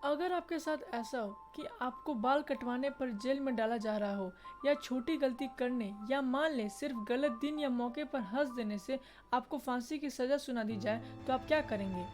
अगर आपके साथ ऐसा हो कि आपको बाल कटवाने पर जेल में डाला जा रहा हो, या छोटी गलती करने या मान लें सिर्फ गलत दिन या मौके पर हंस देने से आपको फांसी की सज़ा सुना दी जाए, तो आप क्या करेंगे?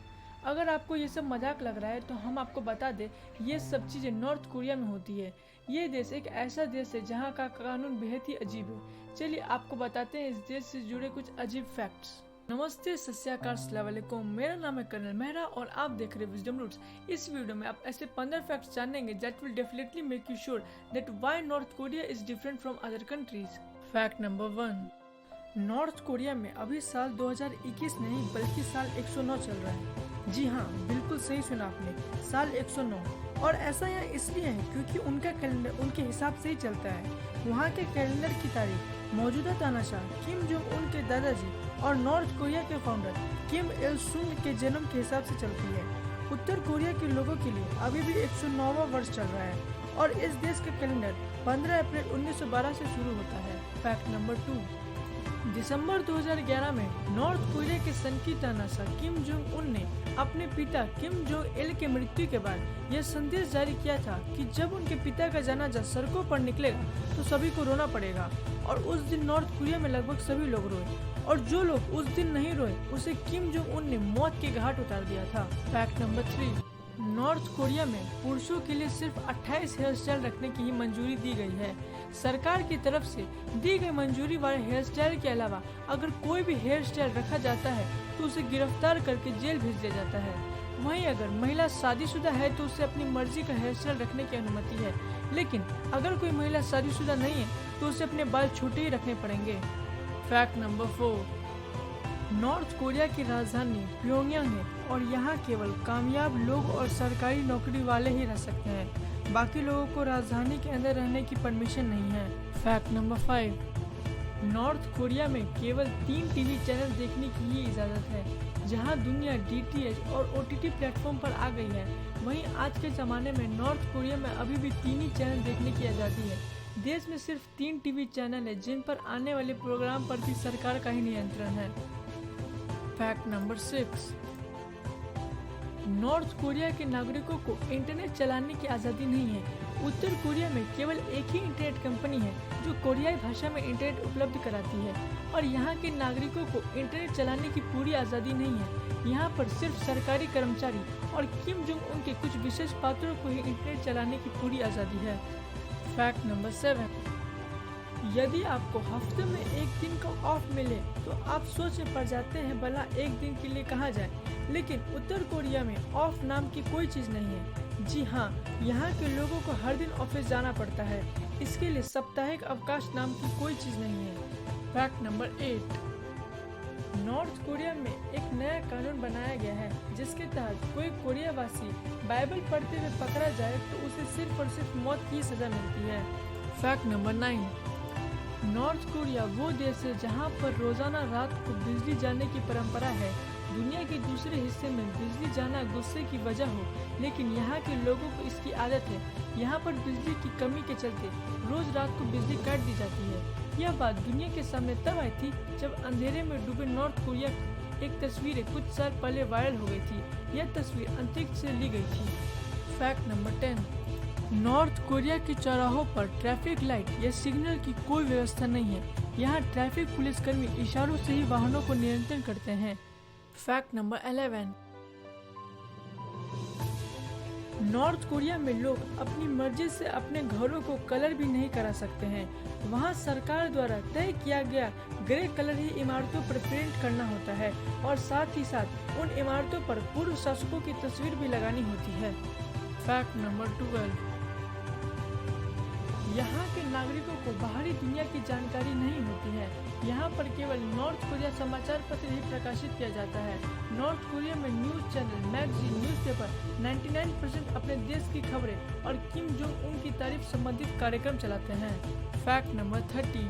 अगर आपको ये सब मजाक लग रहा है तो हम आपको बता दें, ये सब चीज़ें नॉर्थ कोरिया में होती है। ये देश एक ऐसा देश है जहाँ का कानून बेहद ही अजीब है। चलिए आपको बताते हैं इस देश से जुड़े कुछ अजीब फैक्ट्स। नमस्ते, सत श्री अकाल, अस्सलाम वालेकुम। मेरा नाम है कर्नल मेहरा और आप देख रहे हैं विजडम रूट्स। इस वीडियो में आप ऐसे 15 फैक्ट्स जानेंगे that will definitely make you sure that why north Korea is different from other countries. Fact number 1, north Korea में अभी साल 2021 नहीं बल्कि साल 109 चल रहा है। जी हाँ, बिल्कुल सही सुना आपने, साल 109। और ऐसा यहाँ इसलिए है क्योंकि उनका कैलेंडर उनके हिसाब से ही चलता है। वहाँ के कैलेंडर की तारीख मौजूदा तानाशाह किम जोंग उन के दादाजी और नॉर्थ कोरिया के फाउंडर किम इल सुंग के जन्म के हिसाब से चलती है। उत्तर कोरिया के लोगों के लिए अभी भी 109वां वर्ष चल रहा है और इस देश का कैलेंडर 15 अप्रैल 1912 से शुरू होता है। फैक्ट नंबर 2, दिसंबर 2011 में नॉर्थ कोरिया के सन की तानाशाह किम जोंग उन ने अपने पिता किम जोंग इल के मृत्यु के बाद यह संदेश जारी किया था कि जब उनके पिता का जनाजा सड़कों पर निकलेगा तो सभी को रोना पड़ेगा। और उस दिन नॉर्थ कोरिया में लगभग सभी लोग रोए और जो लोग उस दिन नहीं रोए उसे किम जोंग उन ने मौत के घाट उतार दिया था। फैक्ट नंबर 3, नॉर्थ कोरिया में पुरुषों के लिए सिर्फ 28 हेयर स्टाइल रखने की ही मंजूरी दी गई है। सरकार की तरफ से दी गई मंजूरी वाले हेयर स्टाइल के अलावा अगर कोई भी हेयर स्टाइल रखा जाता है तो उसे गिरफ्तार करके जेल भेज दिया जाता है। वहीं अगर महिला शादीशुदा है तो उसे अपनी मर्जी का हेयर स्टाइल रखने की अनुमति है, लेकिन अगर कोई महिला शादीशुदा नहीं है तो उसे अपने बाल छोटे ही रखने पड़ेंगे। फैक्ट नंबर 4, नॉर्थ कोरिया की राजधानी प्योंगयांग है और यहाँ केवल कामयाब लोग और सरकारी नौकरी वाले ही रह सकते हैं। बाकी लोगों को राजधानी के अंदर रहने की परमिशन नहीं है। फैक्ट नंबर 5, नॉर्थ कोरिया में केवल 3 टीवी चैनल देखने की ही इजाज़त है। जहां दुनिया DTH और OTT प्लेटफॉर्म पर आ गई है, वहीं आज के ज़माने में नॉर्थ कोरिया में अभी भी 3 ही चैनल देखने की आज़ादी है। देश में सिर्फ 3 टीवी चैनल है जिन पर आने वाले प्रोग्राम पर भी सरकार का ही नियंत्रण है। फैक्ट नंबर 6, नॉर्थ कोरिया के नागरिकों को इंटरनेट चलाने की आज़ादी नहीं है। उत्तर कोरिया में केवल एक ही इंटरनेट कंपनी है जो कोरियाई भाषा में इंटरनेट उपलब्ध कराती है और यहाँ के नागरिकों को इंटरनेट चलाने की पूरी आज़ादी नहीं है। यहाँ पर सिर्फ सरकारी कर्मचारी और किम जोंग उन के कुछ विशेष पात्रों को ही इंटरनेट चलाने की पूरी आज़ादी है। फैक्ट नंबर 7, यदि आपको हफ्ते में एक दिन का ऑफ मिले तो आप सोच में पड़ जाते हैं भला एक दिन के लिए कहाँ जाए, लेकिन उत्तर कोरिया में ऑफ नाम की कोई चीज़ नहीं है। जी हाँ, यहाँ के लोगों को हर दिन ऑफिस जाना पड़ता है। इसके लिए साप्ताहिक अवकाश नाम की कोई चीज़ नहीं है। फैक्ट नंबर 8, नॉर्थ कोरिया में एक नया कानून बनाया गया है जिसके तहत कोई कोरियावासी बाइबल पढ़ते हुए पकड़ा जाए तो उसे सिर्फ और सिर्फ मौत की सजा मिलती है। फैक्ट नंबर 9, नॉर्थ कोरिया वो देश है जहाँ पर रोजाना रात को बिजली जाने की परंपरा है। दुनिया के दूसरे हिस्से में बिजली जाना गुस्से की वजह हो, लेकिन यहाँ के लोगों को इसकी आदत है। यहाँ पर बिजली की कमी के चलते रोज रात को बिजली काट दी जाती है। यह बात दुनिया के सामने तब आई थी जब अंधेरे में डूबे नॉर्थ कोरिया की एक तस्वीर कुछ साल पहले वायरल हो गई थी। यह तस्वीर अंतरिक्ष से ली गई थी। फैक्ट नंबर 10, नॉर्थ कोरिया के चौराहों पर ट्रैफिक लाइट या सिग्नल की कोई व्यवस्था नहीं है। यहाँ ट्रैफिक पुलिसकर्मी इशारों से ही वाहनों को नियंत्रण करते हैं। फैक्ट नंबर 11, नॉर्थ कोरिया में लोग अपनी मर्जी से अपने घरों को कलर भी नहीं करा सकते हैं। वहाँ सरकार द्वारा तय किया गया ग्रे कलर ही इमारतों पर पेंट करना होता है और साथ ही साथ उन इमारतों पर पूर्व शासकों की तस्वीर भी लगानी होती है। फैक्ट नंबर 12, यहाँ के नागरिकों को बाहरी दुनिया की जानकारी नहीं होती है। यहाँ पर केवल नॉर्थ कोरिया समाचार पत्र ही प्रकाशित किया जाता है। नॉर्थ कोरिया में न्यूज़ चैनल, मैगजीन, न्यूज़पेपर 99% अपने देश की खबरें और किम जोंग उन की तारीफ संबंधित कार्यक्रम चलाते हैं। फैक्ट नंबर 13,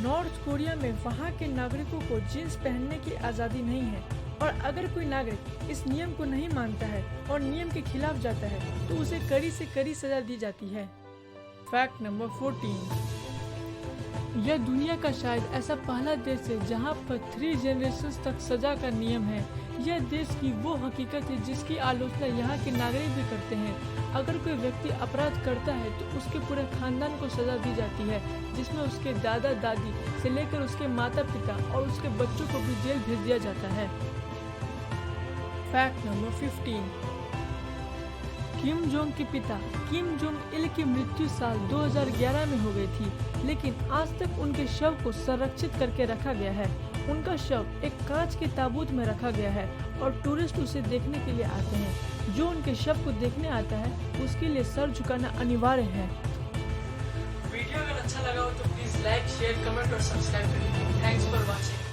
नॉर्थ कोरिया में वहाँ के नागरिकों को जींस पहनने की आज़ादी नहीं है और अगर कोई नागरिक इस नियम को नहीं मानता है और नियम के खिलाफ जाता है तो उसे कड़ी से कड़ी सजा दी जाती है। फैक्ट नंबर 14, यह दुनिया का शायद ऐसा पहला देश है जहां पर 3 जनरेशंस तक सजा का नियम है। यह देश की वो हकीकत है जिसकी आलोचना यहाँ के नागरिक भी करते हैं। अगर कोई व्यक्ति अपराध करता है तो उसके पूरे खानदान को सजा दी जाती है, जिसमें उसके दादा दादी से लेकर उसके माता पिता और उसके बच्चों को भी जेल भेज दिया जाता है। Fact number 15। किम जोंग के पिता किम जोंग इल की मृत्यु साल 2011 में हो गई थी, लेकिन आज तक उनके शव को संरक्षित करके रखा गया है। उनका शव एक कांच के ताबूत में रखा गया है और टूरिस्ट उसे देखने के लिए आते हैं। जो उनके शव को देखने आता है उसके लिए सर झुकाना अनिवार्य है। वीडियो अगर अच्छा लगा हो तो प्लीज लाइक, शेयर, कमेंट और सब्सक्राइब करें। Thanks for watching.